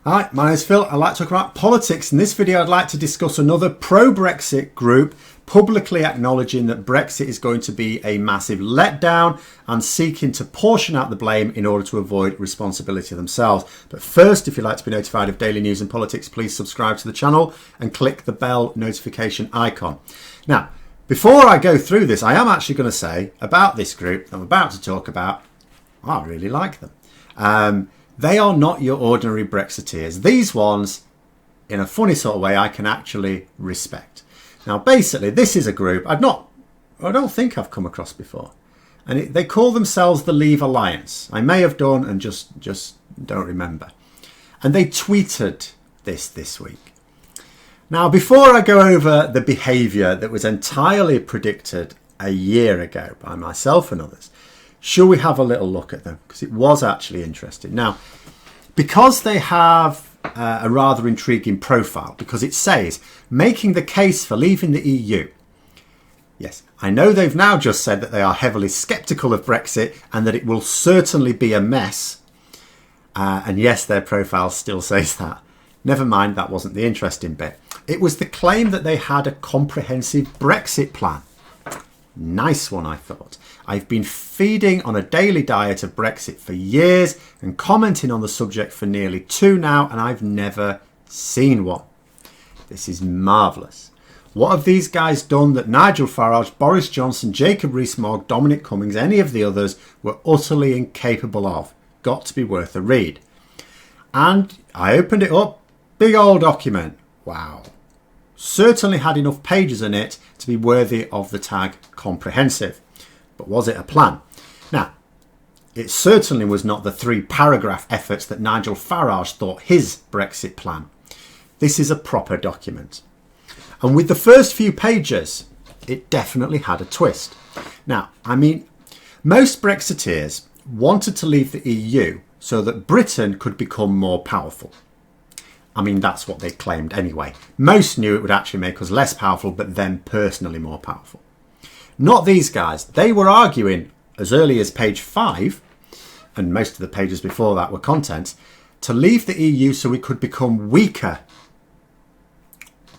Hi, my name is Phil. I'd like to talk about politics. In this video, I'd like to discuss another pro-Brexit group publicly acknowledging that Brexit is going to be a massive letdown and seeking to portion out the blame in order to avoid responsibility themselves. But first, if you'd like to be notified of daily news and politics, please subscribe to the channel and click the bell notification icon. Now, before I go through this, I am actually going to say about this group I'm about to talk about, I really like them. They are not your ordinary Brexiteers. These ones, in a funny sort of way, I can actually respect. Now, basically, this is a group I don't think I've come across before. And they call themselves the Leave Alliance. I may have done and just don't remember. And they tweeted this week. Now, before I go over the behaviour that was entirely predicted a year ago by myself and others, shall we have a little look at them? Because it was actually interesting. Now, because they have a rather intriguing profile, because it says, making the case for leaving the EU. Yes, I know they've now just said that they are heavily sceptical of Brexit and that it will certainly be a mess. And yes, their profile still says that. Never mind, that wasn't the interesting bit. It was the claim that they had a comprehensive Brexit plan. Nice one, I thought. I've been feeding on a daily diet of Brexit for years and commenting on the subject for nearly 2 now, and I've never seen one. This is marvellous. What have these guys done that Nigel Farage, Boris Johnson, Jacob Rees-Mogg, Dominic Cummings, any of the others were utterly incapable of? Got to be worth a read. And I opened it up. Big old document. Wow. Certainly had enough pages in it to be worthy of the tag comprehensive. But was it a plan? Now, it certainly was not the 3-paragraph efforts that Nigel Farage thought his Brexit plan. This is a proper document. And with the first few pages, it definitely had a twist. Now, I mean, most Brexiteers wanted to leave the EU so that Britain could become more powerful. I mean, that's what they claimed anyway. Most knew it would actually make us less powerful, but them personally more powerful. Not these guys. They were arguing as early as page 5, and most of the pages before that were contents, to leave the EU so we could become weaker.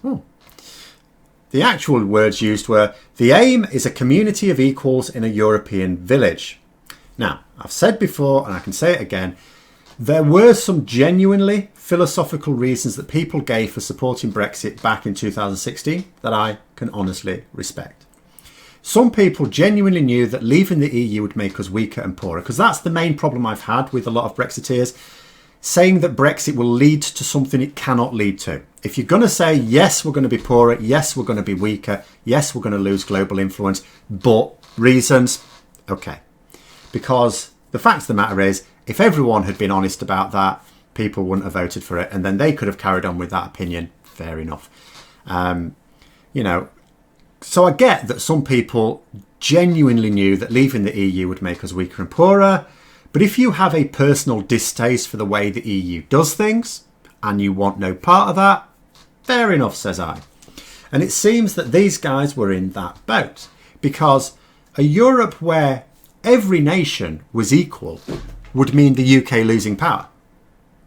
The actual words used were, the aim is a community of equals in a European village. Now, I've said before, and I can say it again, there were some genuinely philosophical reasons that people gave for supporting Brexit back in 2016 that I can honestly respect. Some people genuinely knew that leaving the EU would make us weaker and poorer, because that's the main problem I've had with a lot of Brexiteers, saying that Brexit will lead to something it cannot lead to. If you're going to say, yes, we're going to be poorer, yes, we're going to be weaker, yes, we're going to lose global influence, but reasons, okay. Because the fact of the matter is, if everyone had been honest about that, people wouldn't have voted for it, and then they could have carried on with that opinion. Fair enough. So I get that some people genuinely knew that leaving the EU would make us weaker and poorer, but if you have a personal distaste for the way the EU does things, and you want no part of that, fair enough, says I. And it seems that these guys were in that boat, because a Europe where every nation was equal would mean the UK losing power.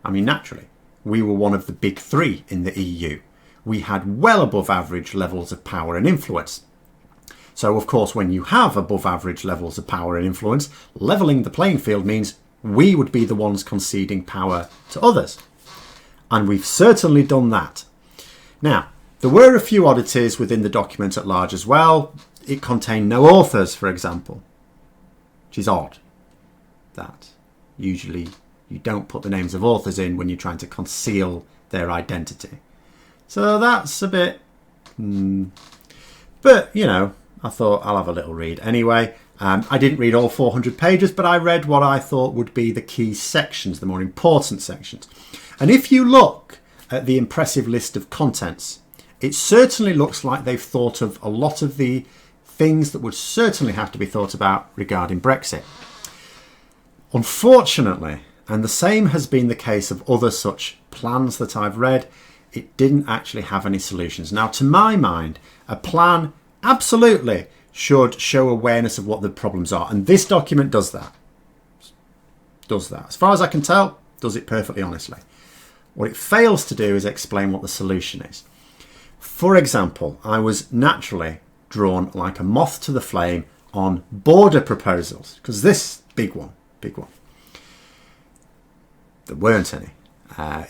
I mean, naturally, we were one of the big 3 in the EU. We had well above average levels of power and influence. So, of course, when you have above average levels of power and influence, levelling the playing field means we would be the ones conceding power to others. And we've certainly done that. Now, there were a few oddities within the document at large as well. It contained no authors, for example, which is odd. That usually you don't put the names of authors in when you're trying to conceal their identity. So that's a bit... But, you know, I thought I'll have a little read anyway. I didn't read all 400 pages, but I read what I thought would be the key sections, the more important sections. And if you look at the impressive list of contents, it certainly looks like they've thought of a lot of the things that would certainly have to be thought about regarding Brexit. Unfortunately, and the same has been the case of other such plans that I've read, it didn't actually have any solutions. Now, to my mind, a plan absolutely should show awareness of what the problems are. And this document does that. As far as I can tell, does it perfectly honestly. What it fails to do is explain what the solution is. For example, I was naturally drawn like a moth to the flame on border proposals, because this big one, there weren't any.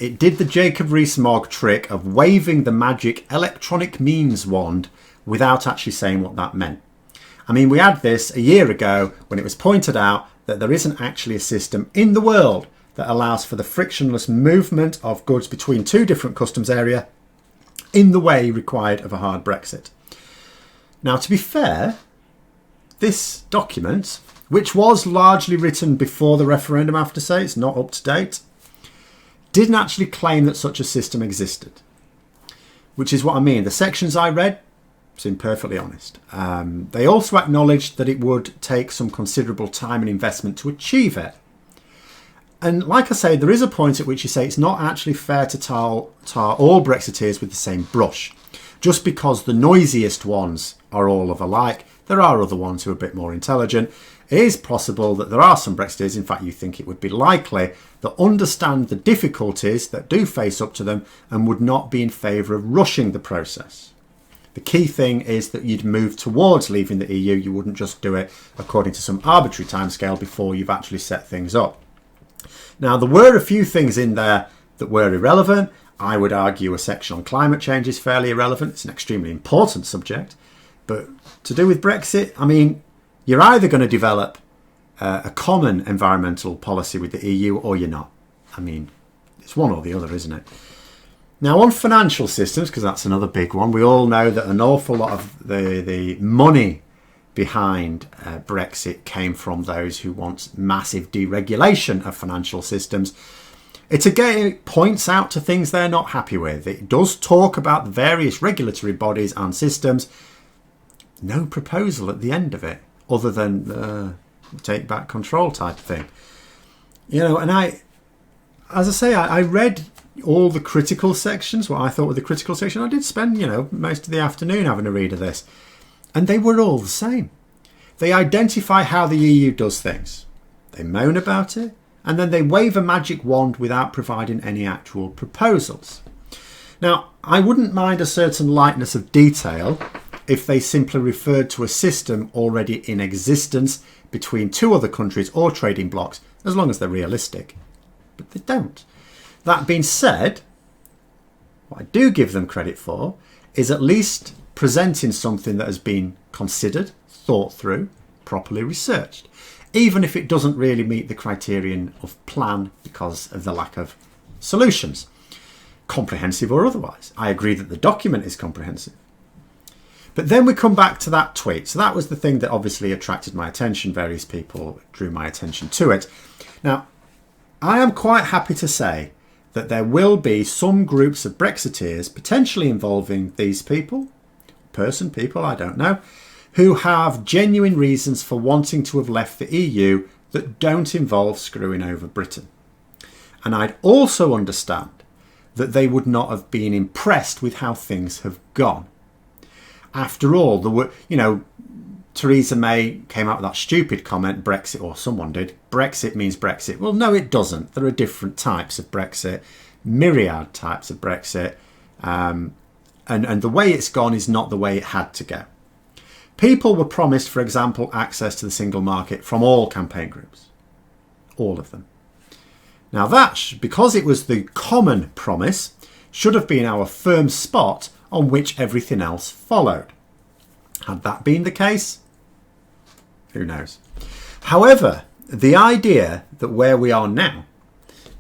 It did the Jacob Rees-Mogg trick of waving the magic electronic means wand without actually saying what that meant. I mean, we had this a year ago when it was pointed out that there isn't actually a system in the world that allows for the frictionless movement of goods between two different customs areas in the way required of a hard Brexit. Now, to be fair, this document, which was largely written before the referendum, I have to say, it's not up to date, didn't actually claim that such a system existed, which is what I mean. The sections I read seem perfectly honest. They also acknowledged that it would take some considerable time and investment to achieve it. And like I say, there is a point at which you say it's not actually fair to tar all Brexiteers with the same brush. Just because the noisiest ones are all of alike, there are other ones who are a bit more intelligent. It is possible that there are some Brexiteers, in fact you think it would be likely, that understand the difficulties that do face up to them and would not be in favour of rushing the process. The key thing is that you'd move towards leaving the EU. You wouldn't just do it according to some arbitrary timescale before you've actually set things up. Now, there were a few things in there that were irrelevant. I would argue a section on climate change is fairly irrelevant. It's an extremely important subject. But to do with Brexit, I mean, you're either going to develop a common environmental policy with the EU or you're not. I mean, it's one or the other, isn't it? Now, on financial systems, because that's another big one, we all know that an awful lot of the money behind Brexit came from those who want massive deregulation of financial systems. It points out to things they're not happy with. It does talk about the various regulatory bodies and systems. No proposal at the end of it, other than take back control type thing. You know, and as I say, I read all the critical sections, what I thought were the critical section. I did spend, most of the afternoon having a read of this. And they were all the same. They identify how the EU does things. They moan about it, and then they wave a magic wand without providing any actual proposals. Now, I wouldn't mind a certain lightness of detail if they simply referred to a system already in existence between two other countries or trading blocs, as long as they're realistic. But they don't. That being said, what I do give them credit for is at least presenting something that has been considered, thought through, properly researched, even if it doesn't really meet the criterion of plan because of the lack of solutions, comprehensive or otherwise. I agree that the document is comprehensive. But then we come back to that tweet. So that was the thing that obviously attracted my attention. Various people drew my attention to it. Now, I am quite happy to say that there will be some groups of Brexiteers potentially involving these people, I don't know, who have genuine reasons for wanting to have left the EU that don't involve screwing over Britain. And I'd also understand that they would not have been impressed with how things have gone. After all, Theresa May came out with that stupid comment, Brexit, or someone did, Brexit means Brexit. Well, no, it doesn't. There are different types of Brexit, myriad types of Brexit. And the way it's gone is not the way it had to go. People were promised, for example, access to the single market from all campaign groups. All of them. Now that, because it was the common promise, should have been our firm spot on which everything else followed. Had that been the case? Who knows? However, the idea that where we are now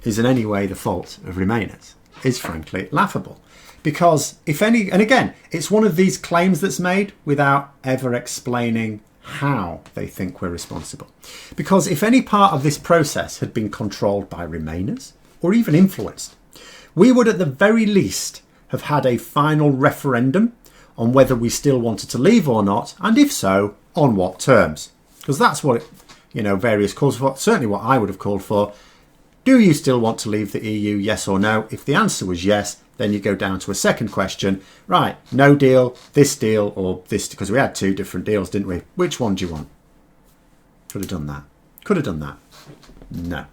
is in any way the fault of Remainers is frankly laughable. Because if any, and again, it's one of these claims that's made without ever explaining how they think we're responsible. Because if any part of this process had been controlled by Remainers, or even influenced, we would at the very least have had a final referendum on whether we still wanted to leave or not, and if so, on what terms. Because that's what, various calls for, certainly what I would have called for. Do you still want to leave the EU, yes or no? If the answer was yes, then you go down to a second question. Right, no deal, or this, because we had two different deals, didn't we? Which one do you want? Could have done that. No.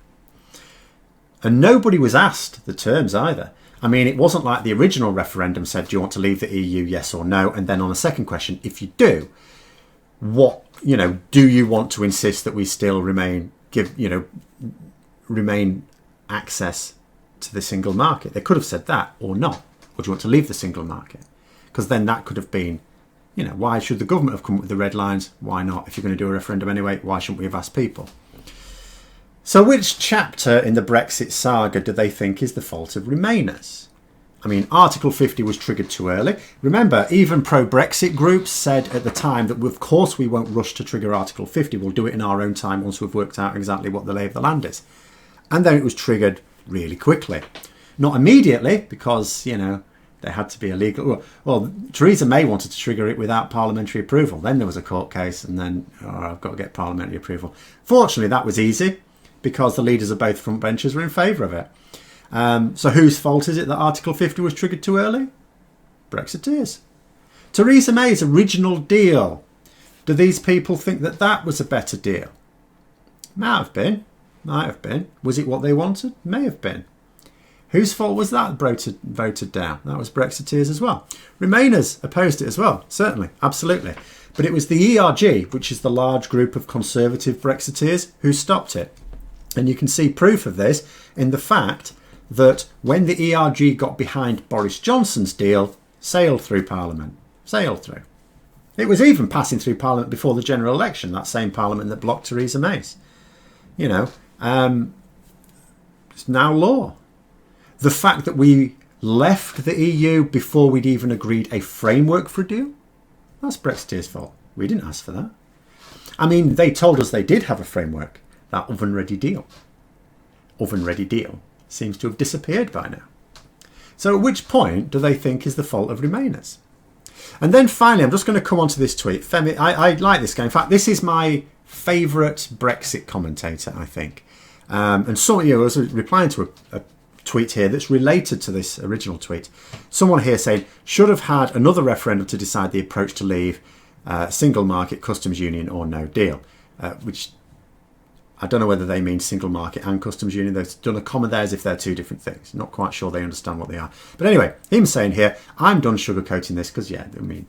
And nobody was asked the terms either. I mean, it wasn't like the original referendum said, do you want to leave the EU, yes or no? And then on a second question, if you do, what, do you want to insist that we still remain access to the single market? They could have said that or not. Or do you want to leave the single market? Because then that could have been, why should the government have come up with the red lines? Why not? If you're going to do a referendum anyway, why shouldn't we have asked people? So which chapter in the Brexit saga do they think is the fault of Remainers? I mean, Article 50 was triggered too early. Remember, even pro-Brexit groups said at the time that, of course, we won't rush to trigger Article 50. We'll do it in our own time once we've worked out exactly what the lay of the land is. And then it was triggered really quickly. Not immediately, because, they had to be illegal. Well, Theresa May wanted to trigger it without parliamentary approval. Then there was a court case, and then, I've got to get parliamentary approval. Fortunately, that was easy, because the leaders of both front benches were in favour of it. So whose fault is it that Article 50 was triggered too early? Brexiteers. Theresa May's original deal. Do these people think that that was a better deal? Might have been. Might have been. Was it what they wanted? May have been. Whose fault was that voted down? That was Brexiteers as well. Remainers opposed it as well, certainly, absolutely. But it was the ERG, which is the large group of conservative Brexiteers, who stopped it. And you can see proof of this in the fact that when the ERG got behind Boris Johnson's deal, sailed through Parliament. Sailed through. It was even passing through Parliament before the general election, that same Parliament that blocked Theresa May's. It's now law. The fact that we left the EU before we'd even agreed a framework for a deal, that's Brexiteers' fault. We didn't ask for that. I mean, they told us they did have a framework. That oven-ready deal. Oven-ready deal seems to have disappeared by now. So at which point do they think is the fault of Remainers? And then finally, I'm just going to come on to this tweet. Femi, I like this guy. In fact, this is my favourite Brexit commentator, I think. And some of you, I was replying to a tweet here that's related to this original tweet. Someone here saying, should have had another referendum to decide the approach to leave single market, customs union or no deal, which I don't know whether they mean single market and customs union. They've done a comma there as if they're two different things. Not quite sure they understand what they are. But anyway, him saying here, I'm done sugarcoating this because, it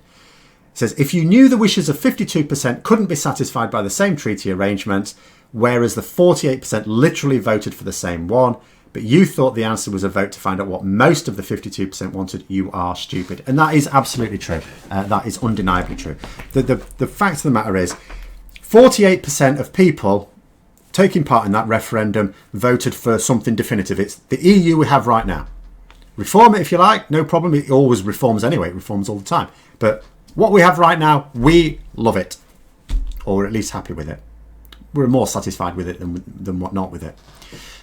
says, if you knew the wishes of 52% couldn't be satisfied by the same treaty arrangements, whereas the 48% literally voted for the same one, but you thought the answer was a vote to find out what most of the 52% wanted, you are stupid. And that is absolutely true. That is undeniably true. The fact of the matter is, 48% of people taking part in that referendum voted for something definitive. It's the EU we have right now. Reform it if you like, no problem. It always reforms anyway. It reforms all the time. But what we have right now, we love it. Or we're at least happy with it. We're more satisfied with it than what not with it.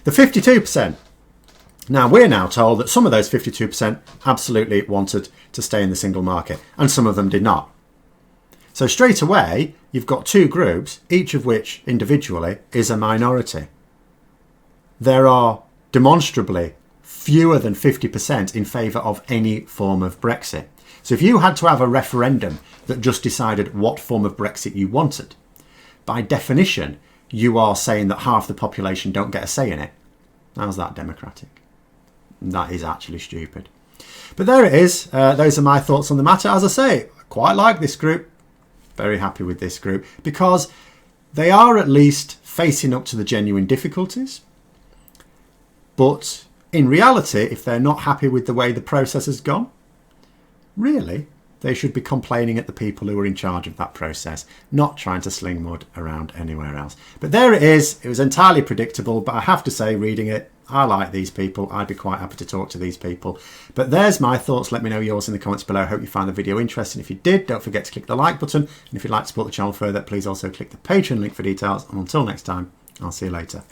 The 52%. Now, we're now told that some of those 52% absolutely wanted to stay in the single market, and some of them did not. So straight away, you've got two groups, each of which individually is a minority. There are demonstrably fewer than 50% in favour of any form of Brexit. So if you had to have a referendum that just decided what form of Brexit you wanted, by definition, you are saying that half the population don't get a say in it. How's that democratic? That is actually stupid. But there it is. Those are my thoughts on the matter. As I say, I quite like this group. Very happy with this group because they are at least facing up to the genuine difficulties. But in reality, if they're not happy with the way the process has gone, really, they should be complaining at the people who are in charge of that process, not trying to sling mud around anywhere else. But there it is. It was entirely predictable, but I have to say, reading it, I like these people. I'd be quite happy to talk to these people. But there's my thoughts. Let me know yours in the comments below. I hope you found the video interesting. If you did, don't forget to click the like button. And if you'd like to support the channel further, please also click the Patreon link for details. And until next time, I'll see you later.